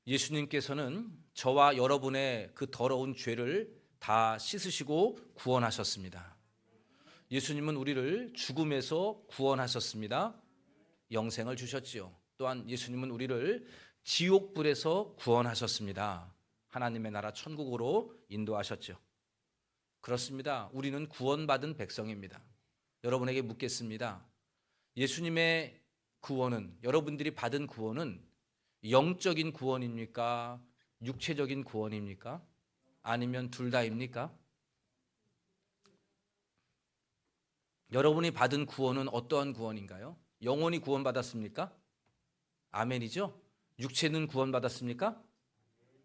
예수님께서는 저와 여러분의 그 더러운 죄를 다 씻으시고 구원하셨습니다. 예수님은 우리를 죽음에서 구원하셨습니다. 영생을 주셨지요. 또한 예수님은 우리를 지옥불에서 구원하셨습니다. 하나님의 나라 천국으로 인도하셨죠. 그렇습니다. 우리는 구원받은 백성입니다. 여러분에게 묻겠습니다. 예수님의 구원은, 여러분들이 받은 구원은 영적인 구원입니까? 육체적인 구원입니까? 아니면 둘 다입니까? 여러분이 받은 구원은 어떠한 구원인가요? 영혼이 구원받았습니까? 아멘이죠? 육체는 구원받았습니까?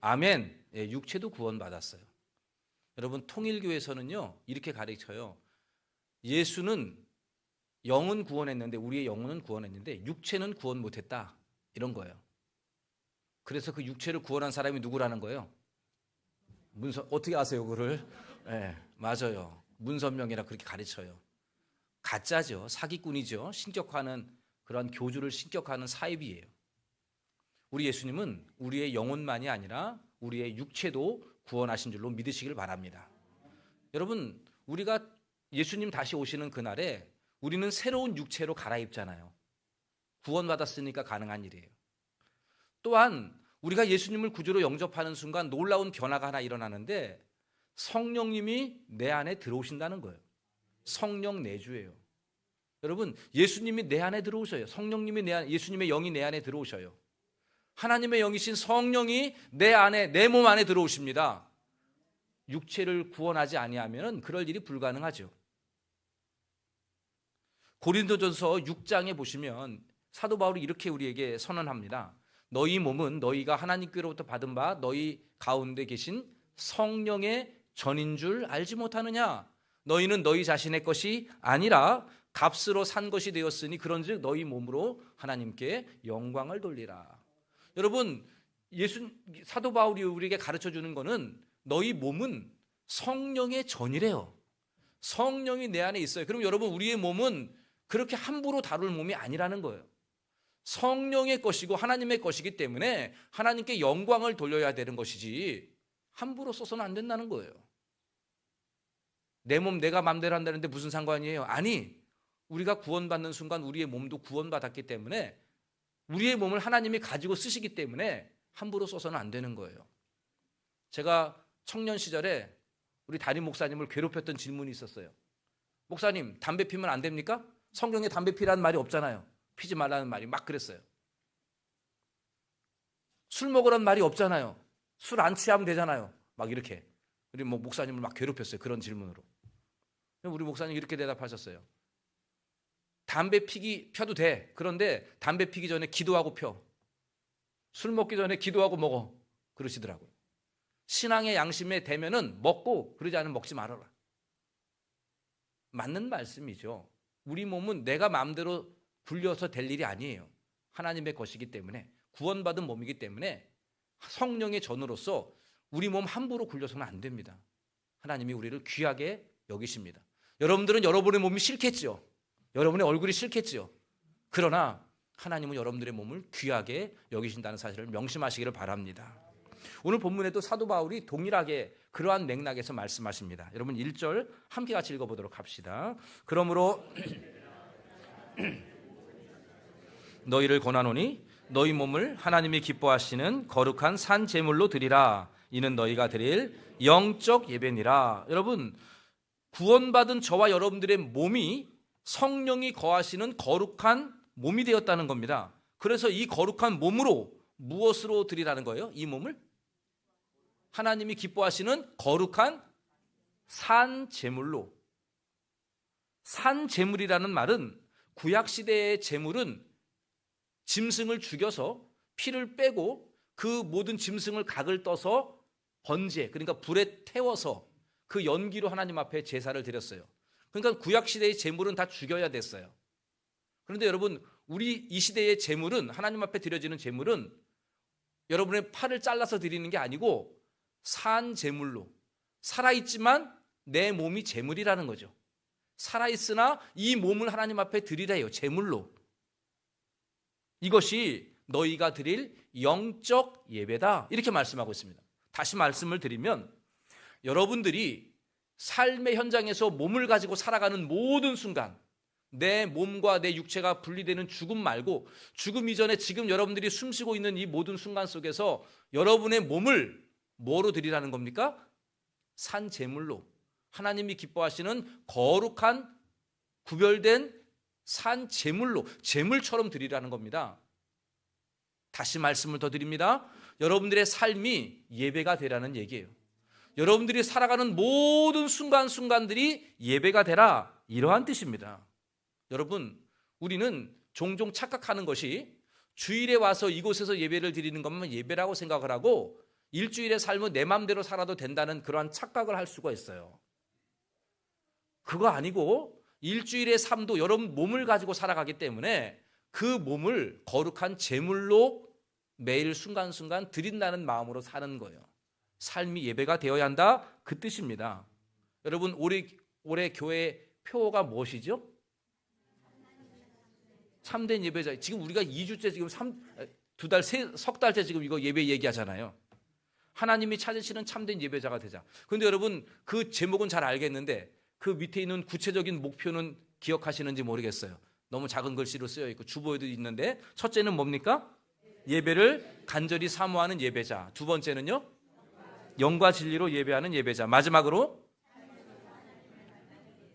아멘. 예, 육체도 구원받았어요. 여러분, 통일교에서는요 이렇게 가르쳐요. 예수는 영은 구원했는데, 우리의 영혼은 구원했는데 육체는 구원 못했다, 이런 거예요. 그래서 그 육체를 구원한 사람이 누구라는 거예요? 어떻게 아세요 그거를? 네, 맞아요. 문선명이라 그렇게 가르쳐요. 가짜죠. 사기꾼이죠. 신격화하는, 그런 교주를 신격화하는 사입이에요. 우리 예수님은 우리의 영혼만이 아니라 우리의 육체도 구원하신 줄로 믿으시길 바랍니다. 여러분, 우리가 예수님 다시 오시는 그날에 우리는 새로운 육체로 갈아입잖아요. 구원받았으니까 가능한 일이에요. 또한 우리가 예수님을 구주로 영접하는 순간 놀라운 변화가 하나 일어나는데, 성령님이 내 안에 들어오신다는 거예요. 성령 내주예요. 여러분, 예수님이 내 안에 들어오셔요. 성령님이 예수님의 영이 내 안에 들어오셔요. 하나님의 영이신 성령이 내 안에, 내 몸 안에 들어오십니다. 육체를 구원하지 아니하면 그럴 일이 불가능하죠. 고린도전서 6장에 보시면 사도 바울이 이렇게 우리에게 선언합니다. 너희 몸은 너희가 하나님께로부터 받은 바 너희 가운데 계신 성령의 전인 줄 알지 못하느냐? 너희는 너희 자신의 것이 아니라 값으로 산 것이 되었으니 그런즉 너희 몸으로 하나님께 영광을 돌리라. 여러분, 사도 바울이 우리에게 가르쳐주는 거는 너희 몸은 성령의 전이래요. 성령이 내 안에 있어요. 그럼 여러분, 우리의 몸은 그렇게 함부로 다룰 몸이 아니라는 거예요. 성령의 것이고 하나님의 것이기 때문에 하나님께 영광을 돌려야 되는 것이지 함부로 써서는 안 된다는 거예요. 내 몸 내가 마음대로 한다는데 무슨 상관이에요? 아니, 우리가 구원받는 순간 우리의 몸도 구원받았기 때문에 우리의 몸을 하나님이 가지고 쓰시기 때문에 함부로 써서는 안 되는 거예요. 제가 청년 시절에 우리 담임 목사님을 괴롭혔던 질문이 있었어요. 목사님, 담배 피면 안 됩니까? 성경에 담배 피라는 말이 없잖아요. 피지 말라는 말이 막 그랬어요. 술 먹으라는 말이 없잖아요. 술 안 취하면 되잖아요. 막 이렇게 우리 목사님을 막 괴롭혔어요. 그런 질문으로. 우리 목사님 이렇게 대답하셨어요. 담배 펴도 돼. 그런데 담배 피기 전에 기도하고 펴. 술 먹기 전에 기도하고 먹어. 그러시더라고요. 신앙의 양심에 대면은 먹고, 그러지 않으면 먹지 말아라. 맞는 말씀이죠. 우리 몸은 내가 마음대로 굴려서 될 일이 아니에요. 하나님의 것이기 때문에, 구원받은 몸이기 때문에 성령의 전으로서 우리 몸 함부로 굴려서는 안 됩니다. 하나님이 우리를 귀하게 여기십니다. 여러분들은 여러분의 몸이 싫겠죠. 여러분의 얼굴이 싫겠죠. 그러나 하나님은 여러분들의 몸을 귀하게 여기신다는 사실을 명심하시기를 바랍니다. 오늘 본문에도 사도 바울이 동일하게 그러한 맥락에서 말씀하십니다. 여러분 1절 함께 같이 읽어보도록 합시다. 그러므로 너희를 권하노니 너희 몸을 하나님이 기뻐하시는 거룩한 산 제물로 드리라. 이는 너희가 드릴 영적 예배니라. 여러분, 구원받은 저와 여러분들의 몸이 성령이 거하시는 거룩한 몸이 되었다는 겁니다. 그래서 이 거룩한 몸으로 무엇으로 드리라는 거예요? 이 몸을 하나님이 기뻐하시는 거룩한 산 제물로. 산 제물이라는 말은 구약시대의 제물은 짐승을 죽여서 피를 빼고 그 모든 짐승을 각을 떠서 번제, 그러니까 불에 태워서 그 연기로 하나님 앞에 제사를 드렸어요. 그러니까 구약시대의 제물은 다 죽여야 됐어요. 그런데 여러분, 우리 이 시대의 제물은, 하나님 앞에 드려지는 제물은 여러분의 팔을 잘라서 드리는 게 아니고 산 제물로, 살아있지만 내 몸이 제물이라는 거죠. 살아있으나 이 몸을 하나님 앞에 드리래요. 제물로. 이것이 너희가 드릴 영적 예배다. 이렇게 말씀하고 있습니다. 다시 말씀을 드리면 여러분들이 삶의 현장에서 몸을 가지고 살아가는 모든 순간 내 몸과 내 육체가 분리되는 죽음 말고 죽음 이전에 지금 여러분들이 숨쉬고 있는 이 모든 순간 속에서 여러분의 몸을 뭐로 드리라는 겁니까? 산 제물로, 하나님이 기뻐하시는 거룩한 구별된 산 제물로, 제물처럼 드리라는 겁니다. 다시 말씀을 더 드립니다. 여러분들의 삶이 예배가 되라는 얘기예요. 여러분들이 살아가는 모든 순간순간들이 예배가 되라, 이러한 뜻입니다. 여러분, 우리는 종종 착각하는 것이 주일에 와서 이곳에서 예배를 드리는 것만 예배라고 생각을 하고 일주일의 삶은 내 마음대로 살아도 된다는 그러한 착각을 할 수가 있어요. 그거 아니고 일주일의 삶도 여러분 몸을 가지고 살아가기 때문에 그 몸을 거룩한 제물로 매일 순간순간 드린다는 마음으로 사는 거예요. 삶이 예배가 되어야 한다, 그 뜻입니다. 여러분, 올해 교회 표어가 무엇이죠? 참된 예배자. 지금 우리가 2주째 지금 석 달째 지금 이거 예배 얘기하잖아요. 하나님이 찾으시는 참된 예배자가 되자. 그런데 여러분, 그 제목은 잘 알겠는데 그 밑에 있는 구체적인 목표는 기억하시는지 모르겠어요. 너무 작은 글씨로 쓰여 있고 주보에도 있는데, 첫째는 뭡니까? 예배를 간절히 사모하는 예배자. 두 번째는요? 영과 진리로 예배하는 예배자. 마지막으로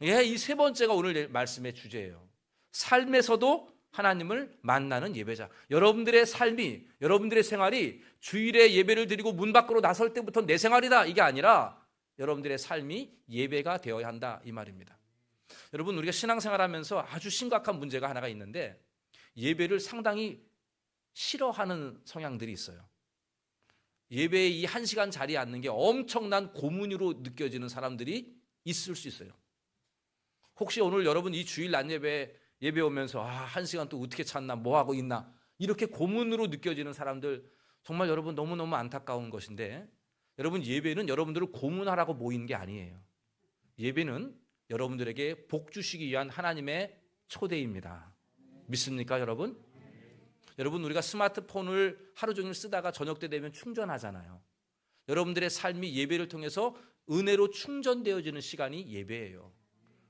이 세 번째가 오늘 말씀의 주제예요. 삶에서도 하나님을 만나는 예배자. 여러분들의 삶이, 여러분들의 생활이 주일에 예배를 드리고 문 밖으로 나설 때부터 내 생활이다, 이게 아니라 여러분들의 삶이 예배가 되어야 한다, 이 말입니다. 여러분, 우리가 신앙생활하면서 아주 심각한 문제가 하나가 있는데 예배를 상당히 싫어하는 성향들이 있어요. 예배에 이 1시간 자리에 앉는 게 엄청난 고문으로 느껴지는 사람들이 있을 수 있어요. 혹시 오늘 여러분 이 주일 낮 예배 오면서 1시간 또 어떻게 찾나, 뭐 하고 있나, 이렇게 고문으로 느껴지는 사람들, 정말 여러분 너무너무 안타까운 것인데, 여러분, 예배는 여러분들을 고문하라고 모이는 게 아니에요. 예배는 여러분들에게 복 주시기 위한 하나님의 초대입니다. 믿습니까, 여러분? 여러분, 우리가 스마트폰을 하루 종일 쓰다가 저녁 때 되면 충전하잖아요. 여러분들의 삶이 예배를 통해서 은혜로 충전되어지는 시간이 예배예요.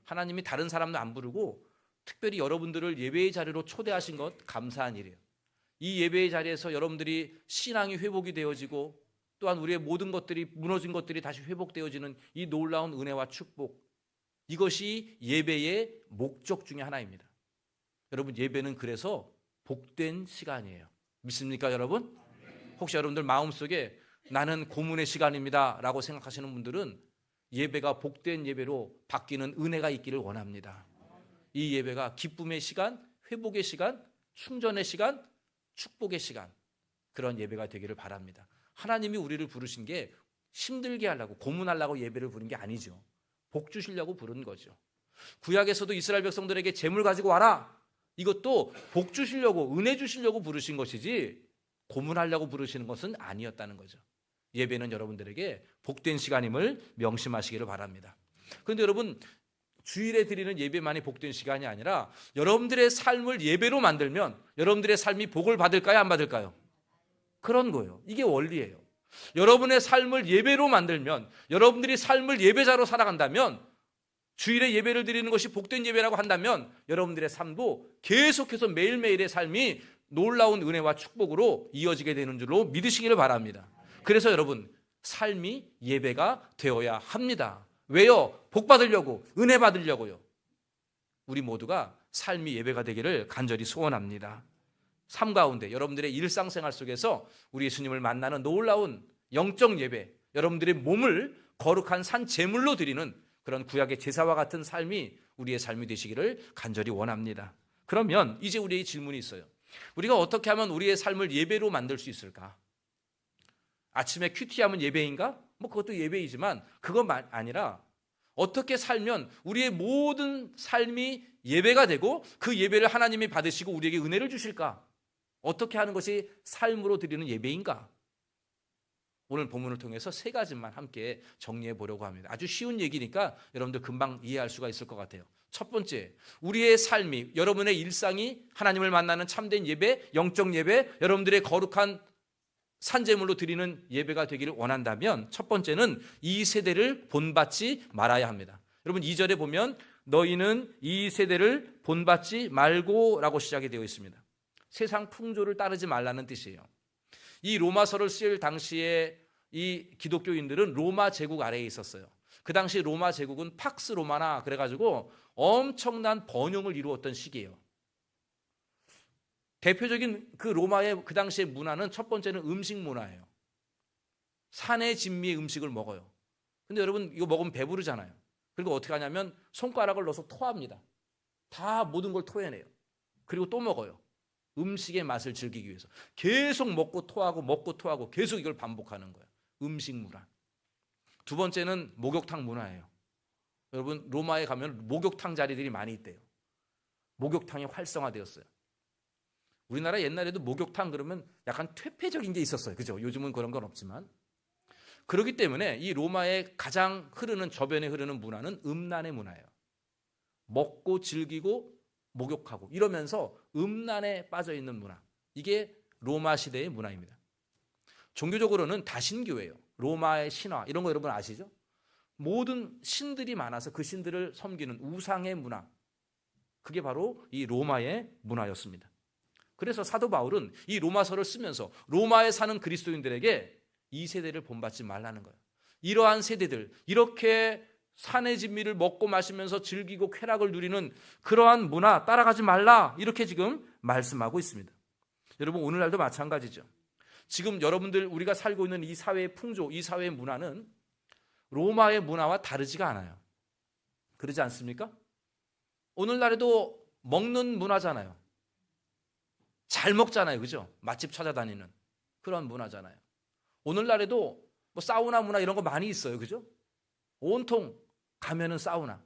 하나님이 다른 사람도 안 부르고 특별히 여러분들을 예배의 자리로 초대하신 것, 감사한 일이에요. 이 예배의 자리에서 여러분들이 신앙이 회복이 되어지고 또한 우리의 모든 것들이, 무너진 것들이 다시 회복되어지는 이 놀라운 은혜와 축복, 이것이 예배의 목적 중에 하나입니다. 여러분, 예배는 그래서 복된 시간이에요. 믿습니까, 여러분? 혹시 여러분들 마음속에 나는 고문의 시간입니다 라고 생각하시는 분들은 예배가 복된 예배로 바뀌는 은혜가 있기를 원합니다. 이 예배가 기쁨의 시간, 회복의 시간, 충전의 시간, 축복의 시간, 그런 예배가 되기를 바랍니다. 하나님이 우리를 부르신 게 힘들게 하려고, 고문하려고 예배를 부른 게 아니죠. 복 주시려고 부른 거죠. 구약에서도 이스라엘 백성들에게 재물 가지고 와라, 이것도 복 주시려고, 은혜 주시려고 부르신 것이지 고문하려고 부르시는 것은 아니었다는 거죠. 예배는 여러분들에게 복된 시간임을 명심하시기를 바랍니다. 그런데 여러분, 주일에 드리는 예배만이 복된 시간이 아니라 여러분들의 삶을 예배로 만들면 여러분들의 삶이 복을 받을까요, 안 받을까요? 그런 거예요. 이게 원리예요. 여러분의 삶을 예배로 만들면, 여러분들이 삶을 예배자로 살아간다면, 주일에 예배를 드리는 것이 복된 예배라고 한다면 여러분들의 삶도 계속해서 매일매일의 삶이 놀라운 은혜와 축복으로 이어지게 되는 줄로 믿으시기를 바랍니다. 그래서 여러분, 삶이 예배가 되어야 합니다. 왜요? 복 받으려고, 은혜 받으려고요. 우리 모두가 삶이 예배가 되기를 간절히 소원합니다. 삶 가운데 여러분들의 일상생활 속에서 우리 예수님을 만나는 놀라운 영적 예배, 여러분들의 몸을 거룩한 산 제물로 드리는 그런 구약의 제사와 같은 삶이 우리의 삶이 되시기를 간절히 원합니다. 그러면 이제 우리의 질문이 있어요. 우리가 어떻게 하면 우리의 삶을 예배로 만들 수 있을까? 아침에 큐티하면 예배인가? 그것도 예배이지만 그건 아니라 어떻게 살면 우리의 모든 삶이 예배가 되고 그 예배를 하나님이 받으시고 우리에게 은혜를 주실까? 어떻게 하는 것이 삶으로 드리는 예배인가? 오늘 본문을 통해서 3가지만 함께 정리해 보려고 합니다. 아주 쉬운 얘기니까 여러분들 금방 이해할 수가 있을 것 같아요. 첫 번째, 우리의 삶이, 여러분의 일상이 하나님을 만나는 참된 예배, 영적 예배, 여러분들의 거룩한 산제물로 드리는 예배가 되기를 원한다면 첫 번째는 이 세대를 본받지 말아야 합니다. 여러분 2절에 보면 너희는 이 세대를 본받지 말고 라고 시작이 되어 있습니다. 세상 풍조를 따르지 말라는 뜻이에요. 이 로마서를 쓸 당시에 이 기독교인들은 로마 제국 아래에 있었어요. 그 당시 로마 제국은 팍스 로마나 그래가지고 엄청난 번영을 이루었던 시기예요. 대표적인 그 로마의 그 당시의 문화는 첫 번째는 음식 문화예요. 산의 진미의 음식을 먹어요. 근데 여러분 이거 먹으면 배부르잖아요. 그리고 어떻게 하냐면 손가락을 넣어서 토합니다. 다 모든 걸 토해내요. 그리고 또 먹어요. 음식의 맛을 즐기기 위해서 계속 먹고 토하고 계속 이걸 반복하는 거예요. 음식 문화. 두 번째는 목욕탕 문화예요. 여러분 로마에 가면 목욕탕 자리들이 많이 있대요. 목욕탕이 활성화되었어요. 우리나라 옛날에도 목욕탕 그러면 약간 퇴폐적인 게 있었어요. 그죠? 요즘은 그런 건 없지만. 그렇기 때문에 이 로마의 가장 흐르는 저변에 흐르는 문화는 음란의 문화예요. 먹고 즐기고 목욕하고 이러면서 음란에 빠져 있는 문화. 이게 로마 시대의 문화입니다. 종교적으로는 다신교예요. 로마의 신화 이런 거 여러분 아시죠? 모든 신들이 많아서 그 신들을 섬기는 우상의 문화. 그게 바로 이 로마의 문화였습니다. 그래서 사도 바울은 이 로마서를 쓰면서 로마에 사는 그리스도인들에게 이 세대를 본받지 말라는 거예요. 이러한 세대들, 이렇게 산의 진미를 먹고 마시면서 즐기고 쾌락을 누리는 그러한 문화 따라가지 말라 이렇게 지금 말씀하고 있습니다. 여러분 오늘날도 마찬가지죠. 지금 여러분들 우리가 살고 있는 이 사회의 풍조, 이 사회의 문화는 로마의 문화와 다르지가 않아요. 그러지 않습니까? 오늘날에도 먹는 문화잖아요. 잘 먹잖아요. 그죠? 맛집 찾아다니는 그런 문화잖아요. 오늘날에도 뭐 사우나 문화 이런 거 많이 있어요. 그죠? 온통 가면은 사우나.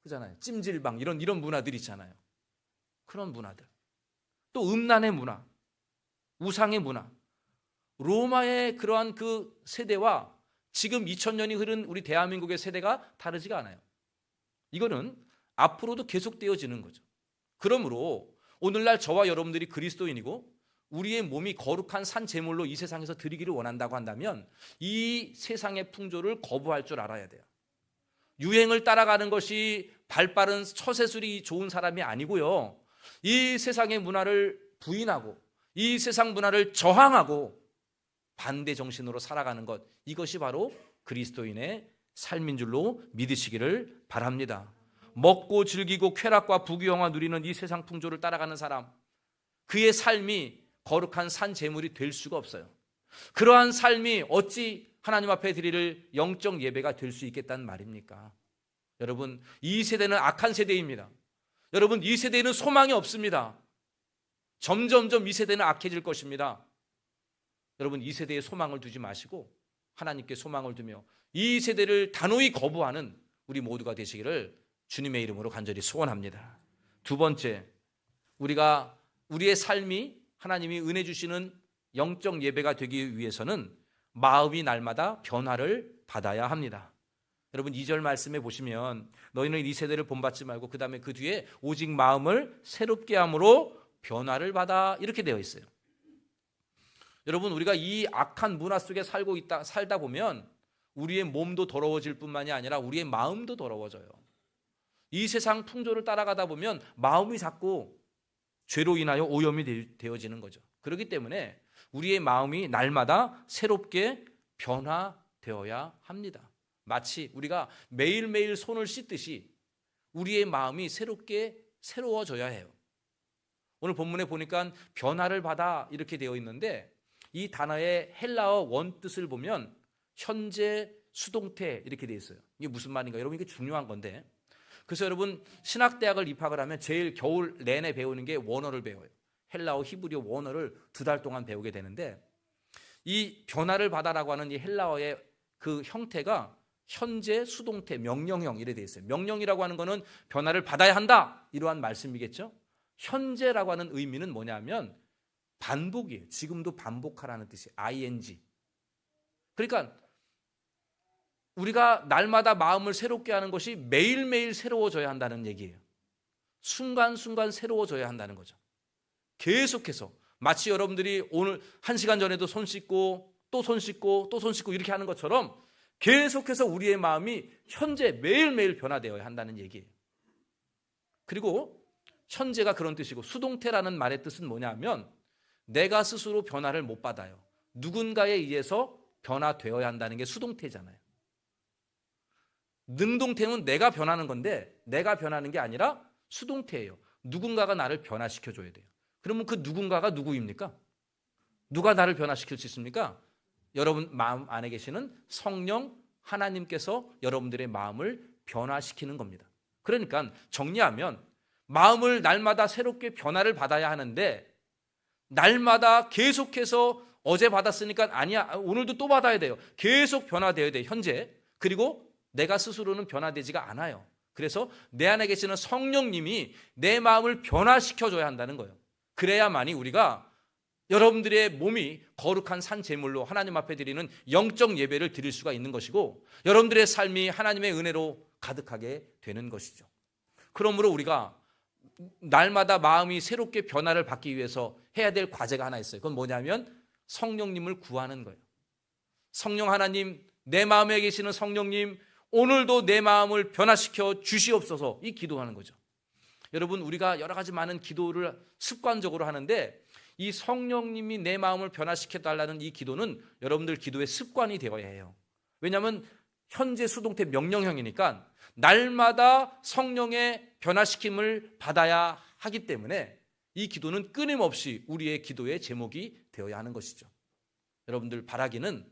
그잖아요. 찜질방 이런 문화들 있잖아요. 그런 문화들. 또 음란의 문화, 우상의 문화. 로마의 그러한 그 세대와 지금 2000년이 흐른 우리 대한민국의 세대가 다르지가 않아요. 이거는 앞으로도 계속되어지는 거죠. 그러므로 오늘날 저와 여러분들이 그리스도인이고 우리의 몸이 거룩한 산 제물로 이 세상에서 드리기를 원한다고 한다면 이 세상의 풍조를 거부할 줄 알아야 돼요. 유행을 따라가는 것이 발빠른 처세술이 좋은 사람이 아니고요. 이 세상의 문화를 부인하고 이 세상 문화를 저항하고 반대 정신으로 살아가는 것, 이것이 바로 그리스도인의 삶인 줄로 믿으시기를 바랍니다. 먹고 즐기고 쾌락과 부귀영화 누리는 이 세상 풍조를 따라가는 사람, 그의 삶이 거룩한 산 제물이 될 수가 없어요. 그러한 삶이 어찌 하나님 앞에 드릴 영적 예배가 될 수 있겠다는 말입니까? 여러분 이 세대는 악한 세대입니다. 여러분 이 세대는 소망이 없습니다. 점점점 이 세대는 악해질 것입니다. 여러분 이 세대에 소망을 두지 마시고 하나님께 소망을 두며 이 세대를 단호히 거부하는 우리 모두가 되시기를 주님의 이름으로 간절히 소원합니다. 두 번째, 우리가 우리의 삶이 하나님이 은혜 주시는 영적 예배가 되기 위해서는 마음이 날마다 변화를 받아야 합니다. 여러분 2절 말씀에 보시면 너희는 이 세대를 본받지 말고 그 다음에 그 뒤에 오직 마음을 새롭게 함으로 변화를 받아 이렇게 되어 있어요. 여러분 우리가 이 악한 문화 속에 살다 보면 우리의 몸도 더러워질 뿐만이 아니라 우리의 마음도 더러워져요. 이 세상 풍조를 따라가다 보면 마음이 자꾸 죄로 인하여 오염이 되어지는 거죠. 그렇기 때문에 우리의 마음이 날마다 새롭게 변화되어야 합니다. 마치 우리가 매일매일 손을 씻듯이 우리의 마음이 새로워져야 해요. 오늘 본문에 보니까 변화를 받아 이렇게 되어 있는데 이 단어의 헬라어 원뜻을 보면 현재 수동태 이렇게 되어 있어요. 이게 무슨 말인가? 여러분 이게 중요한 건데, 그래서 여러분 신학대학을 입학을 하면 제일 겨울 내내 배우는 게 원어를 배워요. 헬라어, 히브리어 원어를 2달 동안 배우게 되는데 이 변화를 받아라고 하는 이 헬라어의 그 형태가 현재 수동태 명령형 이래 되어 있어요. 명령이라고 하는 거는 변화를 받아야 한다 이러한 말씀이겠죠. 현재라고 하는 의미는 뭐냐면 반복이에요. 지금도 반복하라는 뜻이 ing. 그러니까 우리가 날마다 마음을 새롭게 하는 것이 매일매일 새로워져야 한다는 얘기예요. 순간순간 새로워져야 한다는 거죠. 계속해서 마치 여러분들이 오늘 1시간 전에도 손 씻고 또 손 씻고 또 손 씻고 이렇게 하는 것처럼 계속해서 우리의 마음이 현재 매일매일 변화되어야 한다는 얘기예요. 그리고 현재가 그런 뜻이고 수동태라는 말의 뜻은 뭐냐면 내가 스스로 변화를 못 받아요. 누군가에 의해서 변화되어야 한다는 게 수동태잖아요. 능동태는 내가 변하는 건데 내가 변하는 게 아니라 수동태예요. 누군가가 나를 변화시켜줘야 돼요. 그러면 그 누군가가 누구입니까? 누가 나를 변화시킬 수 있습니까? 여러분 마음 안에 계시는 성령 하나님께서 여러분들의 마음을 변화시키는 겁니다. 그러니까 정리하면 마음을 날마다 새롭게 변화를 받아야 하는데 날마다 계속해서 어제 받았으니까 아니야 오늘도 또 받아야 돼요. 계속 변화되어야 돼요. 현재. 그리고 내가 스스로는 변화되지가 않아요. 그래서 내 안에 계시는 성령님이 내 마음을 변화시켜줘야 한다는 거예요. 그래야만이 우리가 여러분들의 몸이 거룩한 산 제물로 하나님 앞에 드리는 영적 예배를 드릴 수가 있는 것이고 여러분들의 삶이 하나님의 은혜로 가득하게 되는 것이죠. 그러므로 우리가 날마다 마음이 새롭게 변화를 받기 위해서 해야 될 과제가 하나 있어요. 그건 뭐냐면 성령님을 구하는 거예요. 성령 하나님, 내 마음에 계시는 성령님, 오늘도 내 마음을 변화시켜 주시옵소서 이 기도하는 거죠. 여러분 우리가 여러 가지 많은 기도를 습관적으로 하는데 이 성령님이 내 마음을 변화시켜달라는 이 기도는 여러분들 기도의 습관이 되어야 해요. 왜냐하면 현재 수동태 명령형이니까 날마다 성령의 변화시킴을 받아야 하기 때문에 이 기도는 끊임없이 우리의 기도의 제목이 되어야 하는 것이죠. 여러분들 바라기는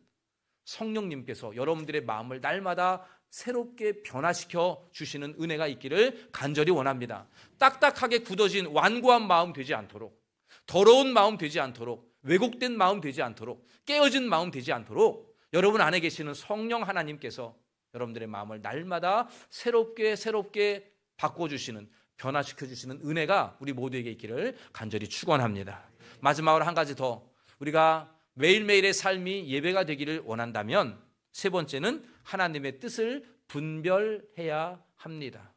성령님께서 여러분들의 마음을 날마다 새롭게 변화시켜 주시는 은혜가 있기를 간절히 원합니다. 딱딱하게 굳어진 완고한 마음 되지 않도록, 더러운 마음 되지 않도록, 왜곡된 마음 되지 않도록, 깨어진 마음 되지 않도록 여러분 안에 계시는 성령 하나님께서 여러분들의 마음을 날마다 새롭게 바꿔주시는, 변화시켜주시는 은혜가 우리 모두에게 있기를 간절히 축원합니다. 마지막으로 한 가지 더, 우리가 매일매일의 삶이 예배가 되기를 원한다면 세 번째는 하나님의 뜻을 분별해야 합니다.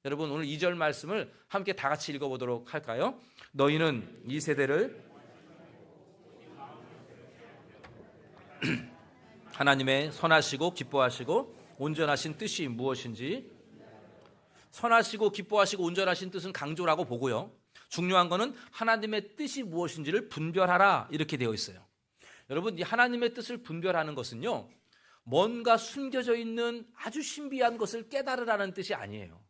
여러분 오늘 2절 말씀을 함께 다 같이 읽어보도록 할까요? 너희는 이 세대를 하나님의 선하시고 기뻐하시고 온전하신 뜻이 무엇인지, 선하시고 기뻐하시고 온전하신 뜻은 강조라고 보고요. 중요한 거는 하나님의 뜻이 무엇인지를 분별하라 이렇게 되어 있어요. 여러분 이 하나님의 뜻을 분별하는 것은요, 뭔가 숨겨져 있는 아주 신비한 것을 깨달으라는 뜻이 아니에요.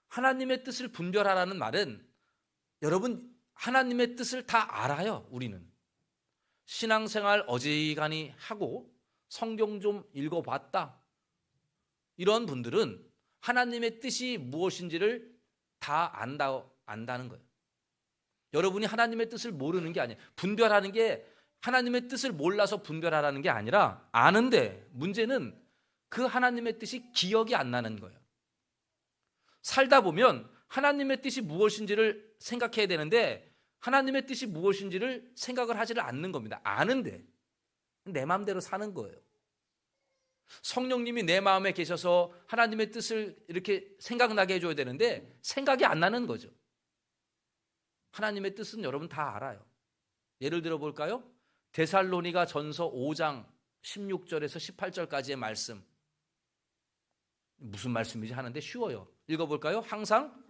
하나님의 뜻을 분별하라는 말은 여러분 하나님의 뜻을 다 알아요. 우리는 신앙생활 어지간히 하고 성경 좀 읽어봤다 이런 분들은 하나님의 뜻이 무엇인지를 다 안다는 거예요. 여러분이 하나님의 뜻을 모르는 게 아니에요. 분별하는 게 하나님의 뜻을 몰라서 분별하라는 게 아니라 아는데 문제는 그 하나님의 뜻이 기억이 안 나는 거예요. 살다 보면 하나님의 뜻이 무엇인지를 생각해야 되는데 하나님의 뜻이 무엇인지를 생각을 하지를 않는 겁니다. 아는데 내 마음대로 사는 거예요. 성령님이 내 마음에 계셔서 하나님의 뜻을 이렇게 생각나게 해줘야 되는데 생각이 안 나는 거죠. 하나님의 뜻은 여러분 다 알아요. 예를 들어 볼까요? 데살로니가 전서 5장 16절에서 18절까지의 말씀, 무슨 말씀이지 하는데 쉬워요. 읽어볼까요? 항상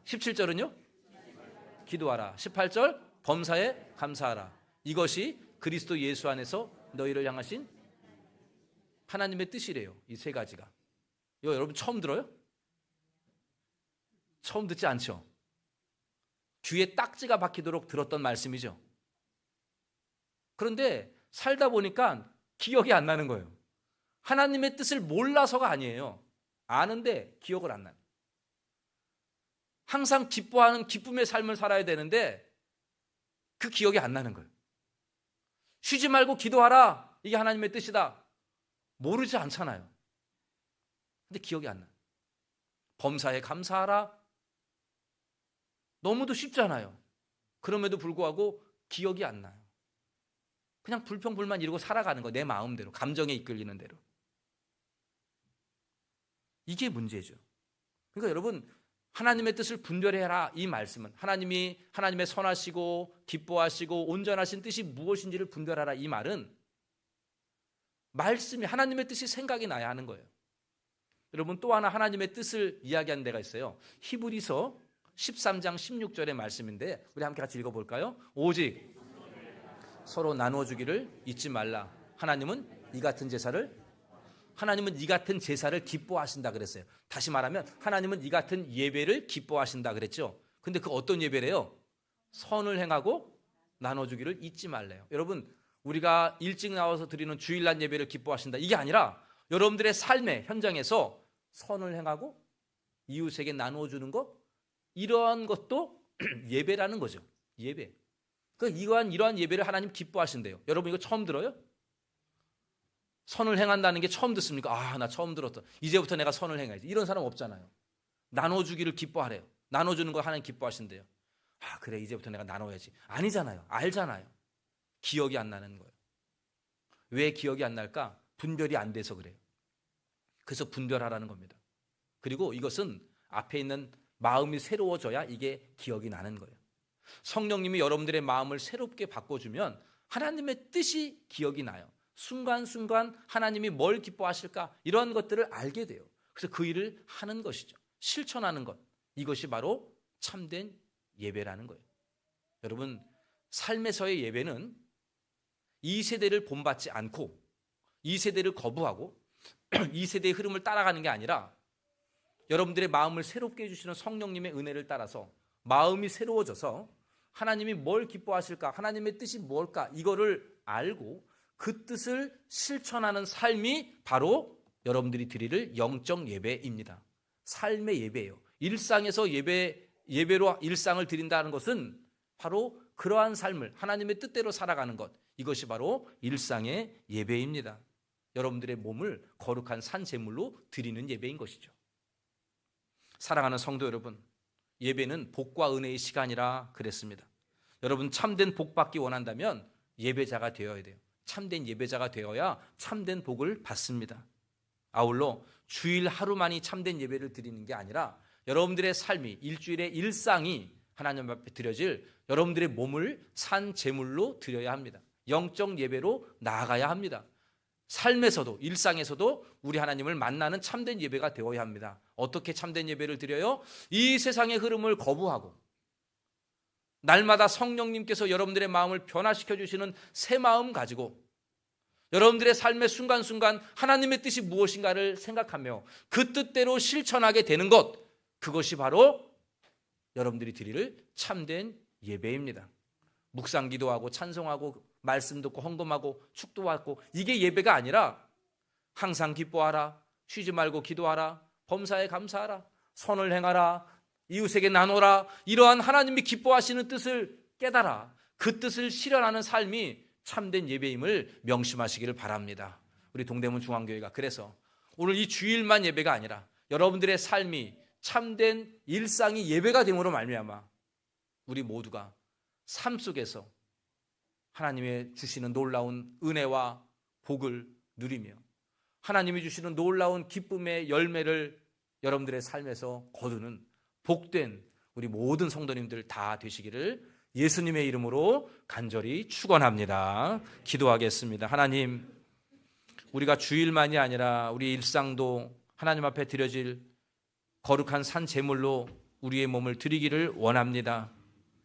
17절은요? 기도하라. 18절 범사에 감사하라. 이것이 그리스도 예수 안에서 너희를 향하신 하나님의 뜻이래요. 이 세 가지가. 이거 여러분 처음 들어요? 처음 듣지 않죠? 귀에 딱지가 박히도록 들었던 말씀이죠. 그런데 살다 보니까 기억이 안 나는 거예요. 하나님의 뜻을 몰라서가 아니에요. 아는데 기억을 안 나요. 항상 기뻐하는 기쁨의 삶을 살아야 되는데 그 기억이 안 나는 거예요. 쉬지 말고 기도하라. 이게 하나님의 뜻이다. 모르지 않잖아요. 근데 기억이 안 나요. 범사에 감사하라. 너무도 쉽잖아요. 그럼에도 불구하고 기억이 안 나요. 그냥 불평불만 이러고 살아가는 거, 내 마음대로, 감정에 이끌리는 대로. 이게 문제죠. 그러니까 여러분, 하나님의 뜻을 분별해라, 이 말씀은 하나님이 하나님의 선하시고 기뻐하시고 온전하신 뜻이 무엇인지를 분별하라, 이 말은 말씀이 하나님의 뜻이 생각이 나야 하는 거예요. 여러분, 또 하나 하나님의 뜻을 이야기하는 데가 있어요. 히브리서 13장 16절의 말씀인데 우리 함께 같이 읽어볼까요? 오직 서로 나눠주기를 잊지 말라. 하나님은 이 같은 제사를 기뻐하신다 그랬어요. 다시 말하면 하나님은 이 같은 예배를 기뻐하신다 그랬죠. 근데 그 어떤 예배래요? 선을 행하고 나눠주기를 잊지 말래요. 여러분, 우리가 일찍 나와서 드리는 주일날 예배를 기뻐하신다, 이게 아니라 여러분들의 삶의 현장에서 선을 행하고 이웃에게 나눠주는 것, 이러한 것도 예배라는 거죠. 예배. 이러한 예배를 하나님 기뻐하신대요. 여러분, 이거 처음 들어요? 선을 행한다는 게 처음 듣습니까? 아, 나 처음 들었다. 이제부터 내가 선을 행해야지. 이런 사람 없잖아요. 나눠주기를 기뻐하래요. 나눠주는 거 하나님 기뻐하신대요. 아, 그래, 이제부터 내가 나눠야지. 아니잖아요. 알잖아요. 기억이 안 나는 거예요. 왜 기억이 안 날까? 분별이 안 돼서 그래요. 그래서 분별하라는 겁니다. 그리고 이것은 앞에 있는 마음이 새로워져야 이게 기억이 나는 거예요. 성령님이 여러분들의 마음을 새롭게 바꿔주면 하나님의 뜻이 기억이 나요. 순간순간 하나님이 뭘 기뻐하실까, 이런 것들을 알게 돼요. 그래서 그 일을 하는 것이죠. 실천하는 것, 이것이 바로 참된 예배라는 거예요. 여러분, 삶에서의 예배는 이 세대를 본받지 않고 이 세대를 거부하고 이 세대의 흐름을 따라가는 게 아니라 여러분들의 마음을 새롭게 해주시는 성령님의 은혜를 따라서 마음이 새로워져서 하나님이 뭘 기뻐하실까, 하나님의 뜻이 뭘까, 이거를 알고 그 뜻을 실천하는 삶이 바로 여러분들이 드릴 영적 예배입니다. 삶의 예배예요. 일상에서 예배로 일상을 드린다는 것은 바로 그러한 삶을 하나님의 뜻대로 살아가는 것, 이것이 바로 일상의 예배입니다. 여러분들의 몸을 거룩한 산 제물로 드리는 예배인 것이죠. 사랑하는 성도 여러분, 예배는 복과 은혜의 시간이라 그랬습니다. 여러분, 참된 복 받기 원한다면 예배자가 되어야 돼요. 참된 예배자가 되어야 참된 복을 받습니다. 아울러 주일 하루만이 참된 예배를 드리는 게 아니라 여러분들의 삶이, 일주일의 일상이 하나님 앞에 드려질 여러분들의 몸을 산 제물로 드려야 합니다. 영적 예배로 나아가야 합니다. 삶에서도, 일상에서도 우리 하나님을 만나는 참된 예배가 되어야 합니다. 어떻게 참된 예배를 드려요? 이 세상의 흐름을 거부하고 날마다 성령님께서 여러분들의 마음을 변화시켜 주시는 새 마음 가지고 여러분들의 삶의 순간순간 하나님의 뜻이 무엇인가를 생각하며 그 뜻대로 실천하게 되는 것, 그것이 바로 여러분들이 드릴 참된 예배입니다. 묵상 기도하고 찬송하고 말씀 듣고 헌금하고 축도하고, 이게 예배가 아니라 항상 기뻐하라, 쉬지 말고 기도하라, 범사에 감사하라, 선을 행하라, 이웃에게 나눠라, 이러한 하나님이 기뻐하시는 뜻을 깨달아 그 뜻을 실현하는 삶이 참된 예배임을 명심하시기를 바랍니다. 우리 동대문 중앙교회가 그래서 오늘 이 주일만 예배가 아니라 여러분들의 삶이 참된 일상이 예배가 됨으로 말미암아 우리 모두가 삶 속에서 하나님의 주시는 놀라운 은혜와 복을 누리며 하나님이 주시는 놀라운 기쁨의 열매를 여러분들의 삶에서 거두는 복된 우리 모든 성도님들 다 되시기를 예수님의 이름으로 간절히 축원합니다. 기도하겠습니다. 하나님, 우리가 주일만이 아니라 우리 일상도 하나님 앞에 드려질 거룩한 산 제물로 우리의 몸을 드리기를 원합니다.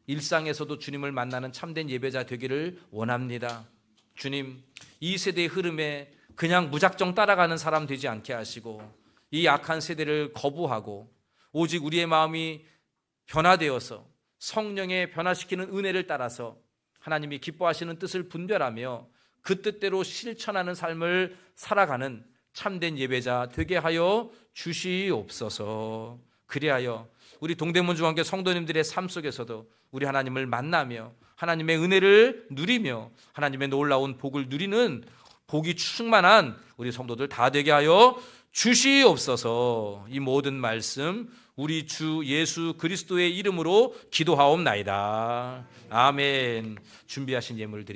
일상에서도 주님을 만나는 참된 예배자 되기를 원합니다. 주님, 이 세대의 흐름에 그냥 무작정 따라가는 사람 되지 않게 하시고 이 악한 세대를 거부하고 오직 우리의 마음이 변화되어서 성령의 변화시키는 은혜를 따라서 하나님이 기뻐하시는 뜻을 분별하며 그 뜻대로 실천하는 삶을 살아가는 참된 예배자 되게 하여 주시옵소서. 그리하여 우리 동대문 중앙교회 성도님들의 삶 속에서도 우리 하나님을 만나며 하나님의 은혜를 누리며 하나님의 놀라운 복을 누리는 복이 충만한 우리 성도들 다 되게 하여 주시옵소서. 이 모든 말씀 우리 주 예수 그리스도의 이름으로 기도하옵나이다. 아멘. 준비하신 예물 드립니다.